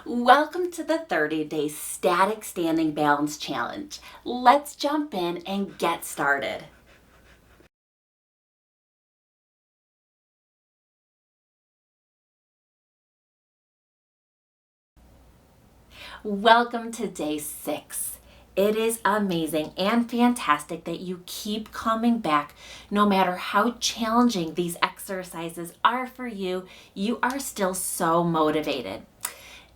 Welcome to the 30-day Static Standing Balance Challenge. Let's jump in and get started. Welcome to day 6. It is amazing and fantastic that you keep coming back. No matter how challenging these exercises are for you, you are still so motivated.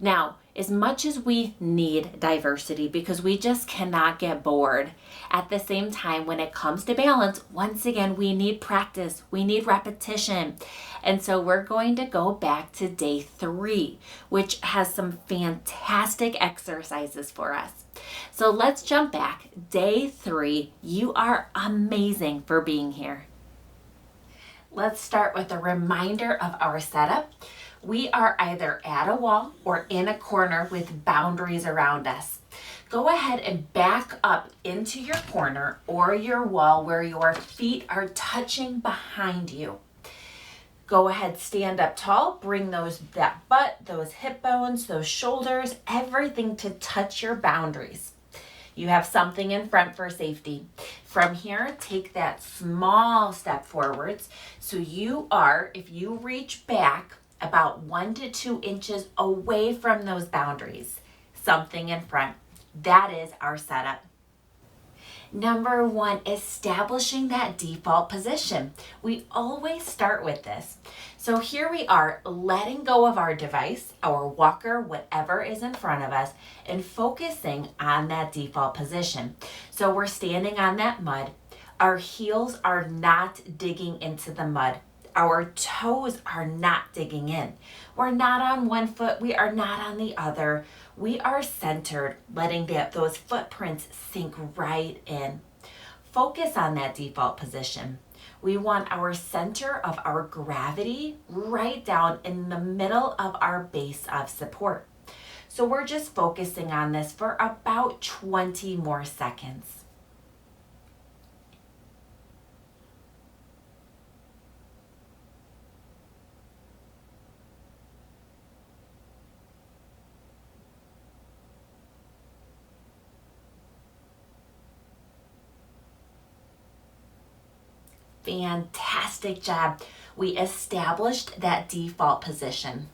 Now, as much as we need diversity because we just cannot get bored, at the same time, when it comes to balance, once again, we need practice, we need repetition. And so we're going to go back to day 3, which has some fantastic exercises for us. So let's jump back. Day 3, you are amazing for being here. Let's start with a reminder of our setup. We are either at a wall or in a corner with boundaries around us. Go ahead and back up into your corner or your wall where your feet are touching behind you. Go ahead, stand up tall, bring that butt, those hip bones, those shoulders, everything to touch your boundaries. You have something in front for safety. From here, take that small step forwards. So you are, if you reach back, about 1 to 2 inches away from those boundaries. Something in front. That is our setup. Number 1, establishing that default position. We always start with this. So here we are, letting go of our device, our walker, whatever is in front of us, and focusing on that default position. So we're standing on that mud. Our heels are not digging into the mud. Our toes are not digging in. We're not on one foot. We are not on the other. We are centered, letting those footprints sink right in. Focus on that default position. We want our center of our gravity right down in the middle of our base of support. So we're just focusing on this for about 20 more seconds. Fantastic job. We established that default position.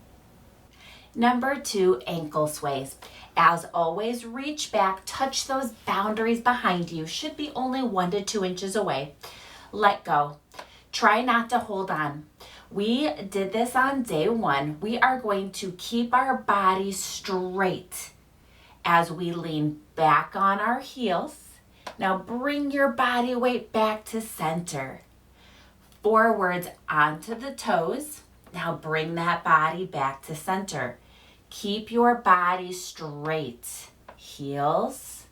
Number 2, ankle sways. As always, reach back, touch those boundaries behind you. Should be only 1 to 2 inches away. Let go. Try not to hold on. We did this on day 1. We are going to keep our body straight as we lean back on our heels. Now bring your body weight back to center. Forwards onto the toes. Now bring that body back to center. Keep your body straight. Heels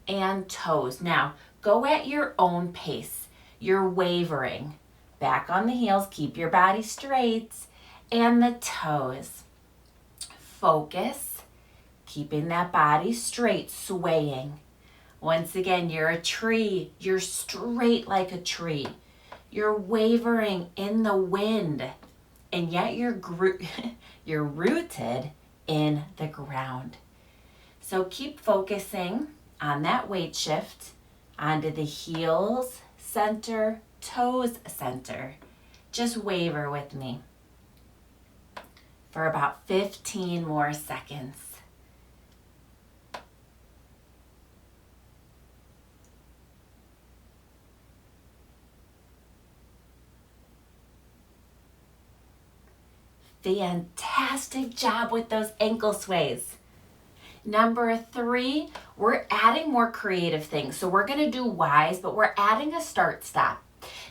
and toes. Now go at your own pace. You're wavering. Back on the heels. Keep your body straight. And the toes. Focus. Keeping that body straight, swaying. Once again, you're a tree. You're straight like a tree. You're wavering in the wind, and yet you're rooted in the ground. So keep focusing on that weight shift onto the heels, center, toes, center. Just waver with me for about 15 more seconds. Fantastic job with those ankle sways. Number 3, we're adding more creative things. So we're going to do Ys, but we're adding a start stop.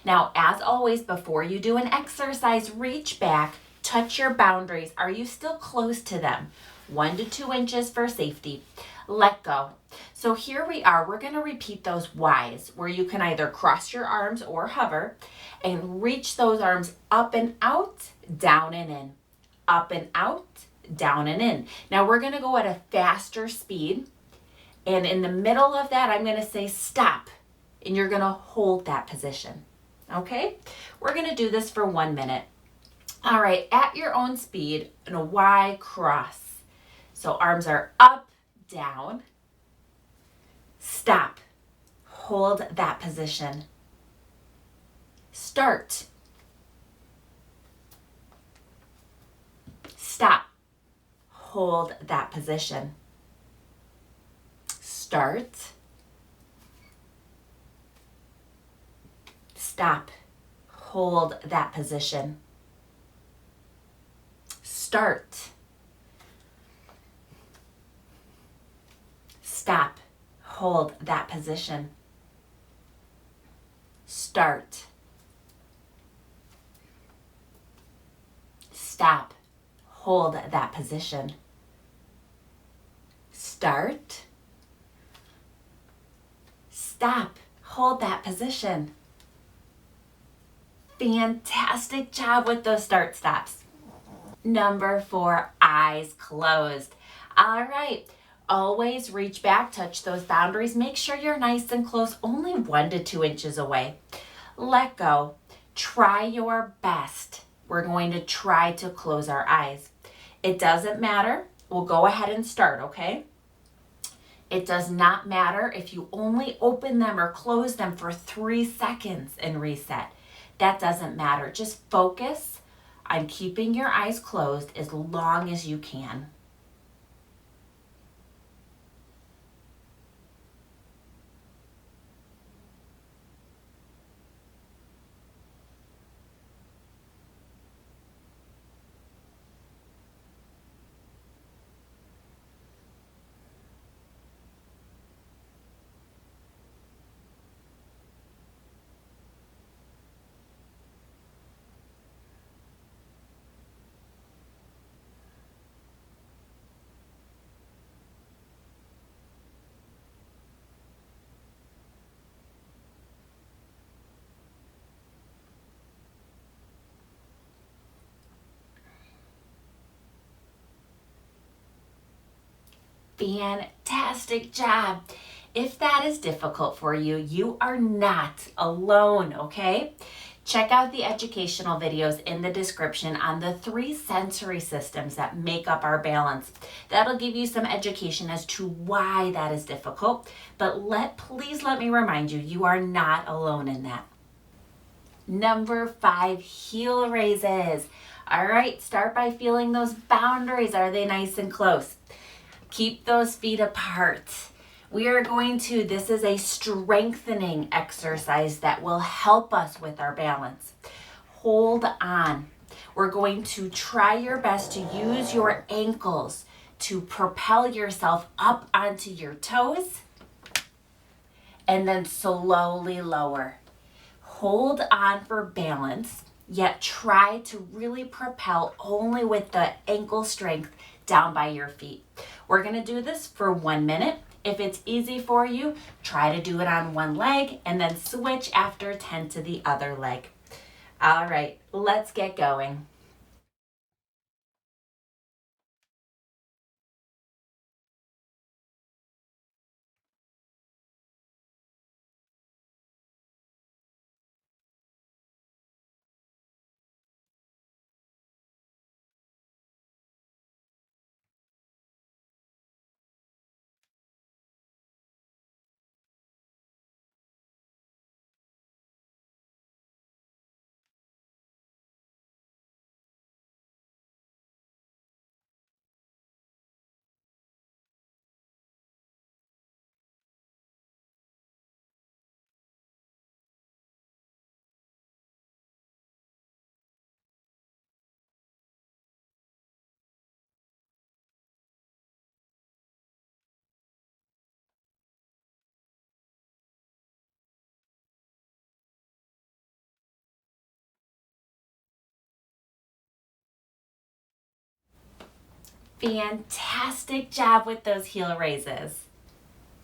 Now, as always, before you do an exercise, reach back, touch your boundaries. Are you still close to them? 1 to 2 inches for safety. Let go. So here we are. We're going to repeat those Ys where you can either cross your arms or hover and reach those arms up and out, down and in. Up and out, down and in. Now we're going to go at a faster speed. And in the middle of that, I'm going to say stop. And you're going to hold that position. Okay? We're going to do this for 1 minute. All right, at your own speed, in a Y cross. So arms are up, down, stop, hold that position, start, stop, hold that position, start, stop, hold that position, start, stop, hold that position, start, stop, hold that position, start, stop, hold that position. Fantastic job with those start stops. Number 4, eyes closed. All right, always reach back, touch those boundaries. Make sure you're nice and close, only 1 to 2 inches away. Let go. Try your best. We're going to try to close our eyes. It doesn't matter. We'll go ahead and start, okay? It does not matter if you only open them or close them for 3 seconds and reset. That doesn't matter. Just focus on keeping your eyes closed as long as you can. Fantastic job. If that is difficult for you, you are not alone, okay? Check out the educational videos in the description on the 3 sensory systems that make up our balance. That'll give you some education as to why that is difficult, but please let me remind you, you are not alone in that. Number 5, heel raises. All right, start by feeling those boundaries. Are they nice and close? Keep those feet apart. This is a strengthening exercise that will help us with our balance. Hold on. We're going to try your best to use your ankles to propel yourself up onto your toes and then slowly lower. Hold on for balance, yet try to really propel only with the ankle strength down by your feet. We're going to do this for 1 minute. If it's easy for you, try to do it on one leg and then switch after 10 to the other leg. All right, let's get going. Fantastic job with those heel raises.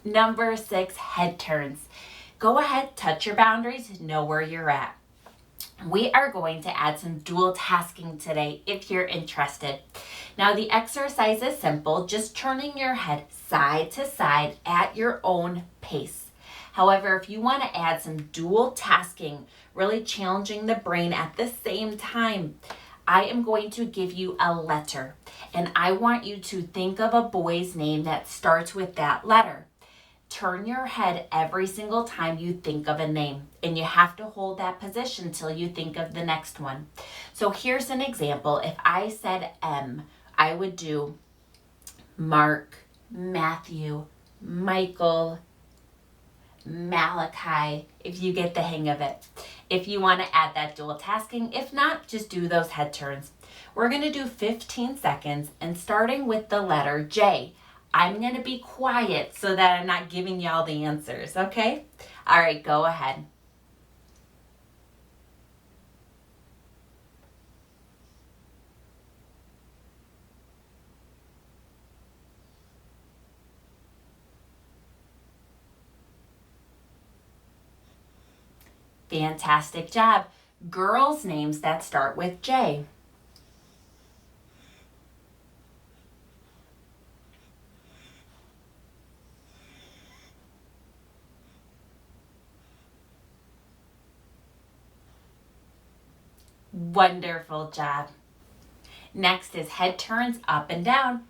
Number 6, head turns. Go ahead, touch your boundaries, know where you're at. We are going to add some dual tasking today if you're interested. Now the exercise is simple, just turning your head side to side at your own pace. However, if you want to add some dual tasking, really challenging the brain at the same time, I am going to give you a letter, and I want you to think of a boy's name that starts with that letter. Turn your head every single time you think of a name, and you have to hold that position till you think of the next one. So here's an example. If I said M, I would do Mark, Matthew, Michael, Malachi, if you get the hang of it. If you want to add that dual tasking, if not, just do those head turns. We're going to do 15 seconds, and starting with the letter J, I'm going to be quiet so that I'm not giving y'all the answers, okay? All right, go ahead. Fantastic job. Girls' names that start with J. Wonderful job. Next is head turns up and down.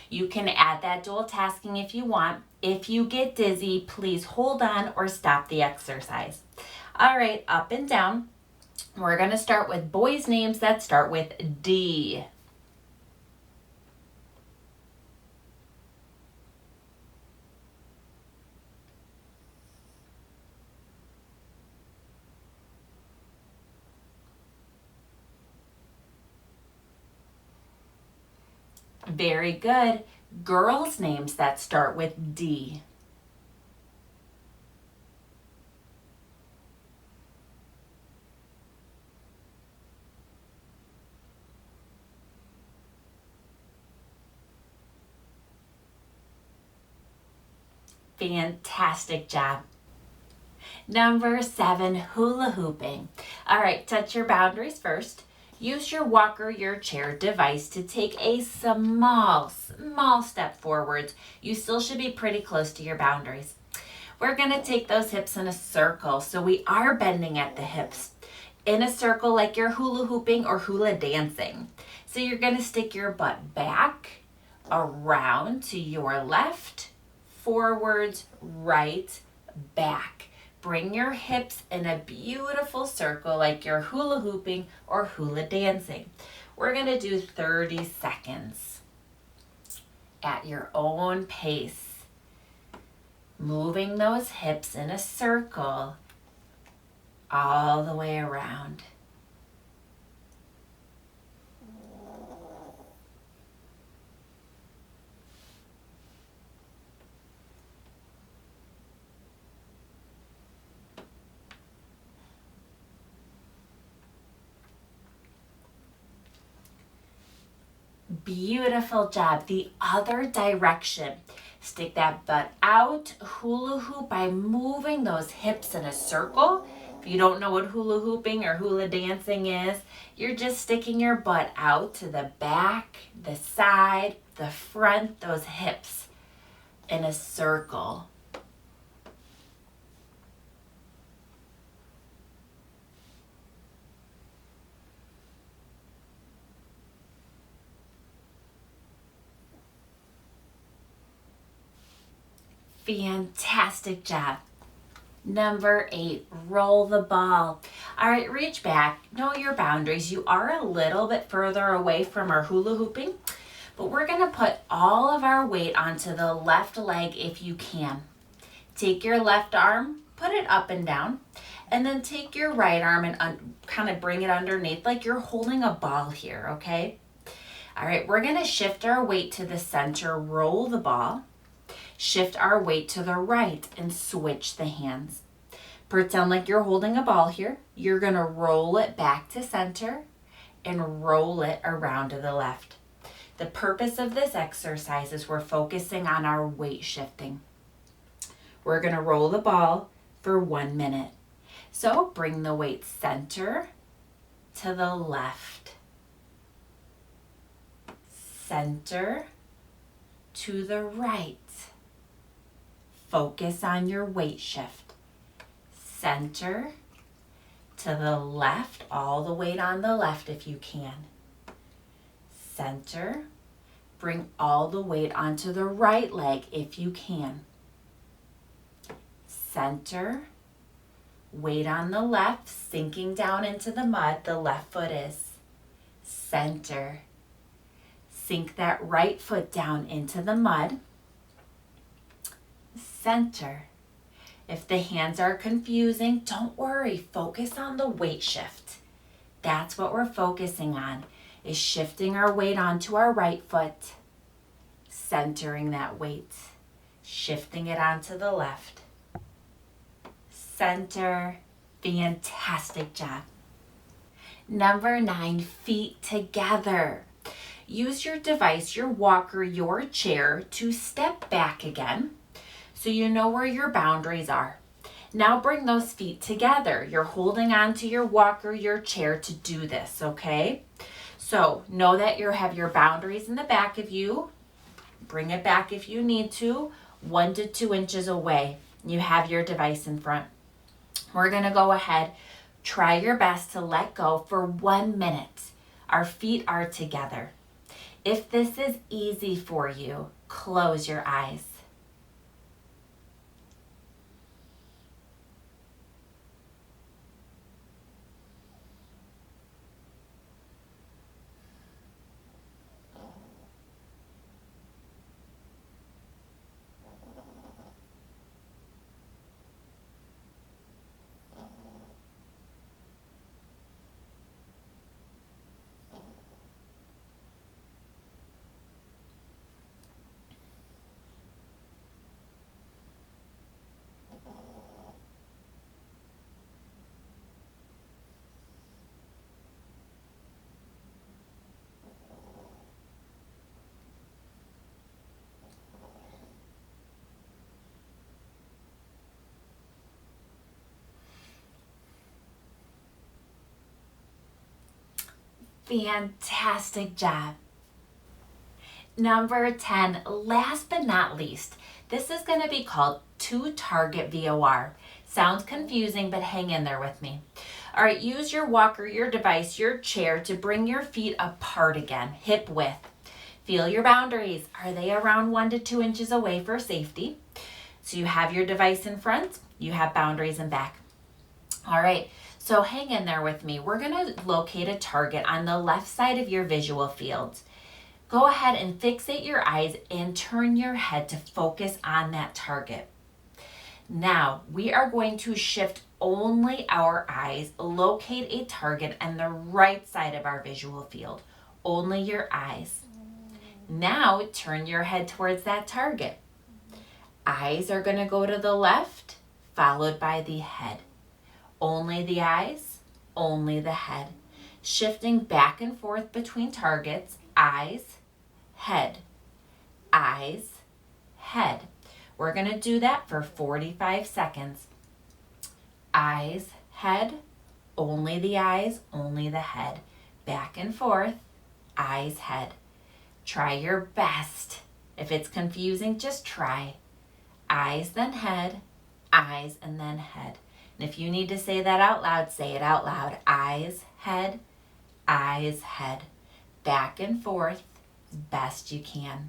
You can add that dual tasking if you want. If you get dizzy, please hold on or stop the exercise. All right, up and down. We're going to start with boys' names that start with D. Very good. Girls' names that start with D. Fantastic job. Number 7, hula hooping. All right, touch your boundaries first. Use your walker, your chair device to take a small step forwards. You still should be pretty close to your boundaries. We're going to take those hips in a circle, so we are bending at the hips. In a circle like you're hula hooping or hula dancing. So you're going to stick your butt back, around to your left, forwards, right, back. Bring your hips in a beautiful circle like you're hula hooping or hula dancing. We're going to do 30 seconds at your own pace. Moving those hips in a circle all the way around. Beautiful job. The other direction. Stick that butt out, hula hoop by moving those hips in a circle. If you don't know what hula hooping or hula dancing is, you're just sticking your butt out to the back, the side, the front, those hips in a circle. Fantastic job. Number 8, roll the ball. All right, reach back. Know your boundaries. You are a little bit further away from our hula hooping, but we're going to put all of our weight onto the left leg if you can. Take your left arm, put it up and down, and then take your right arm and kind of bring it underneath like you're holding a ball here, okay? All right, we're going to shift our weight to the center, roll the ball. Shift our weight to the right and switch the hands. Pretend like you're holding a ball here. You're going to roll it back to center and roll it around to the left. The purpose of this exercise is we're focusing on our weight shifting. We're going to roll the ball for 1 minute. So bring the weight center to the left. Center to the right. Focus on your weight shift. Center to the left, all the weight on the left if you can. center. Bring all the weight onto the right leg if you can. Center. Weight on the left, sinking down into the mud, the left foot is. Center. Sink that right foot down into the mud. Center. If the hands are confusing, don't worry. Focus on the weight shift. That's what we're focusing on, is shifting our weight onto our right foot, centering that weight, shifting it onto the left. Center. Fantastic job. Number 9, feet together. Use your device, your walker, your chair to step back again so you know where your boundaries are. Now bring those feet together. You're holding on to your walker, your chair to do this, okay? So know that you have your boundaries in the back of you. Bring it back if you need to, 1 to 2 inches away. You have your device in front. We're going to go ahead, try your best to let go for 1 minute. Our feet are together. If this is easy for you, close your eyes. Fantastic job. Number 10, last but not least, this is going to be called 2-target VOR. Sounds confusing, but hang in there with me. All right, use your walker, your device, your chair to bring your feet apart again, hip width. Feel your boundaries. Are they around 1 to 2 inches away for safety? So you have your device in front, you have boundaries in back. All right, so hang in there with me. We're going to locate a target on the left side of your visual field. Go ahead and fixate your eyes and turn your head to focus on that target. Now, we are going to shift only our eyes, locate a target on the right side of our visual field. Only your eyes. Now, turn your head towards that target. Eyes are going to go to the left, followed by the head. Only the eyes, only the head. Shifting back and forth between targets, eyes, head, eyes, head. We're going to do that for 45 seconds. Eyes, head, only the eyes, only the head. Back and forth, eyes, head. Try your best. If it's confusing, just try. Eyes, then head, eyes, and then head. And if you need to say that out loud, say it out loud. Eyes, head, head. Back and forth as best you can.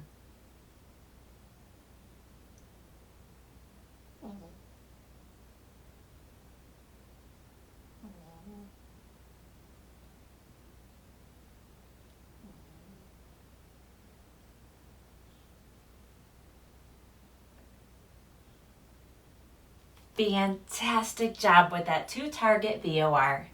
Fantastic job with that 2-target VOR.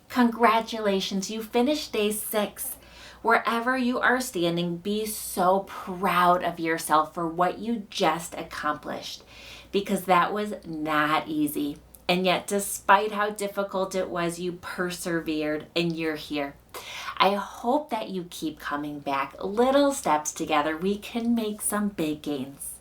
Congratulations, you finished day 6. Wherever you are standing, be so proud of yourself for what you just accomplished, because that was not easy. And yet, despite how difficult it was, you persevered and you're here. I hope that you keep coming back. Little steps together, we can make some big gains.